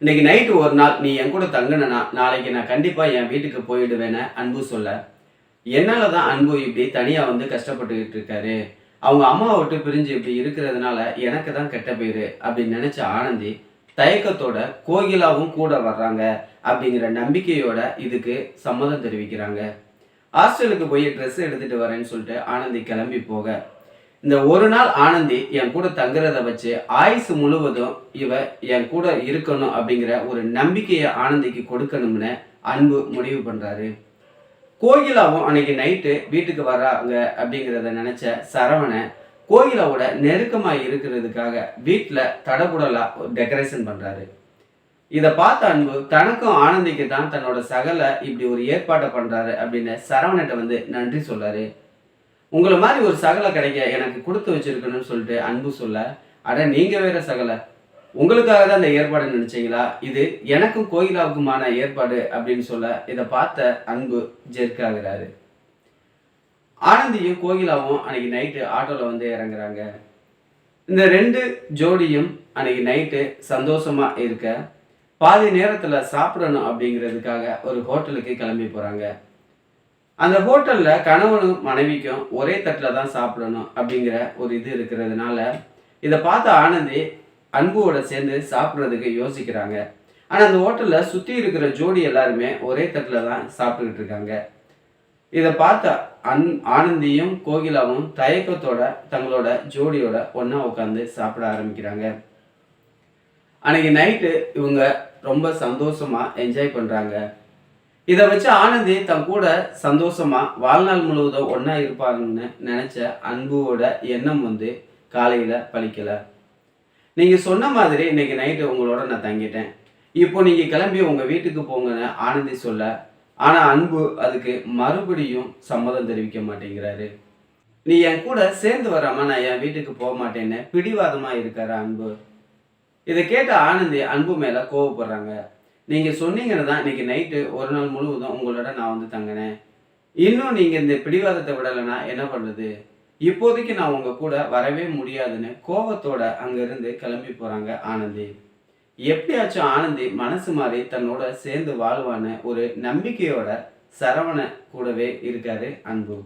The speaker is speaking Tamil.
இன்னைக்கு நைட்டு ஒரு நாள் நீ என் கூட தங்குனனா நாளைக்கு நான் கண்டிப்பா என் வீட்டுக்கு போயிடுவேன்னு அன்பு சொல்ல, என்னால தான் அன்பு இப்படி தனியா வந்து கஷ்டப்பட்டுக்கிட்டு இருக்காரு. அவங்க அம்மாவை விட்டு பிரிஞ்சு இப்படி இருக்கிறதுனால எனக்கு தான் கெட்ட பேரு அப்படின்னு நினைச்ச ஆனந்தி, தயக்கத்தோட கோகிலாவும் கூட வர்றாங்க அப்படிங்கிற நம்பிக்கையோட இதுக்கு சம்மதம் தெரிவிக்கிறாங்க. ஹாஸ்டலுக்கு போய் ட்ரெஸ் எடுத்துட்டு வரேன்னு சொல்லிட்டு ஆனந்தி கிளம்பி போக, இந்த ஒரு நாள் ஆனந்தி என் கூட தங்குறத வச்சு ஆயுசு முழுவதும் இவ என் கூட இருக்கணும் அப்படிங்கிற ஒரு நம்பிக்கையை ஆனந்திக்கு கொடுக்கணும்னு அன்பு முடிவு பண்றாரு. கோகிலாவும் அன்னைக்கு நைட்டு வீட்டுக்கு வர்றாங்க அப்படிங்கிறத நினைச்ச சரவணன் கோகிலாவோட நெருக்கமா இருக்கிறதுக்காக வீட்டில் தடபுடலா டெக்கரேஷன் பண்றாரு. இதை பார்த்த அன்பு தனக்கும் ஆனந்திக்கு தான் தன்னோட சகல இப்படி ஒரு ஏற்பாட்டை பண்றாரு அப்படின்னு சரவணன்ட்ட வந்து நன்றி சொல்லாரு. உங்களை மாதிரி ஒரு சகலை கிடைக்க எனக்கு கொடுத்து வச்சிருக்கணும்னு சொல்லிட்டு அன்பு சொல்ல, அட நீங்க வேற சகலை, உங்களுக்காக தான் இந்த ஏற்பாடு நினைச்சீங்களா, இது எனக்கும் கோயிலாவுக்குமான ஏற்பாடு அப்படின்னு சொல்ல, இதை பார்த்த அன்பு ஜெர்க்காகிறாரு. ஆனந்தியும் கோகிலாவும் அன்னைக்கு நைட்டு ஆட்டோல வந்து இறங்குறாங்க. இந்த ரெண்டு ஜோடியும் அன்னைக்கு நைட்டு சந்தோஷமா இருக்க பாதி நேரத்துல சாப்பிடணும் அப்படிங்கிறதுக்காக ஒரு ஹோட்டலுக்கு கிளம்பி போறாங்க. அந்த ஹோட்டல்ல கணவனும் மனைவிக்கும் ஒரே தட்டில் தான் சாப்பிடணும் அப்படிங்கிற ஒரு இது இருக்கிறதுனால இதை பார்த்த ஆனந்தி அன்புவோட சேர்ந்து சாப்பிட்றதுக்கு யோசிக்கிறாங்க. ஆனால் அந்த ஹோட்டலில் சுற்றி இருக்கிற ஜோடி எல்லாருமே ஒரே தட்டில் தான் சாப்பிட்டுக்கிட்டு இருக்காங்க. இதை பார்த்த ஆனந்தியும் கோகிலாவும் தயக்கத்தோட தங்களோட ஜோடியோட ஒன்றா உட்காந்து சாப்பிட ஆரம்பிக்கிறாங்க. அன்னைக்கு நைட்டு இவங்க ரொம்ப சந்தோஷமா என்ஜாய் பண்ணுறாங்க. இதை வச்சு ஆனந்தி தன் கூட சந்தோஷமா வாழ்நாள் முழுவதும் ஒன்றா இருப்பாங்கன்னு நினச்ச அன்புவோட எண்ணம் வந்து காலையில் பலிக்கலை. நீங்கள் சொன்ன மாதிரி இன்னைக்கு நைட்டு உங்களோட நான் தங்கிட்டேன், இப்போ நீங்கள் கிளம்பி உங்கள் வீட்டுக்கு போங்கன்னு ஆனந்தி சொல்ல, ஆனால் அன்பு அதுக்கு மறுபடியும் சம்மதம் தெரிவிக்க மாட்டேங்கிறாரு. நீ என் கூட சேர்ந்து வராமல் நான் என் வீட்டுக்கு போக மாட்டேன்னு பிடிவாதமாக இருக்காரு அன்பு. இதை கேட்ட ஆனந்தி அன்பு மேலே கோவப்படுறாங்க. நீங்கள் சொன்னீங்கன்னு தான் இன்றைக்கி நைட்டு ஒரு நாள் முழுவதும் உங்களோட நான் வந்து தங்கினேன், இன்னும் நீங்கள் இந்த பிடிவாதத்தை விடலைன்னா என்ன பண்ணுறது, இப்போதைக்கு நான் உங்கள் கூட வரவே முடியாதுன்னு கோபத்தோட அங்கேருந்து கிளம்பி போகிறாங்க ஆனந்தி. எப்படியாச்சும் ஆனந்தி மனசு மாறி தன்னோட சேர்ந்து வாழ்வான்னு ஒரு நம்பிக்கையோட சரவண கூடவே இருக்காரு அன்பு.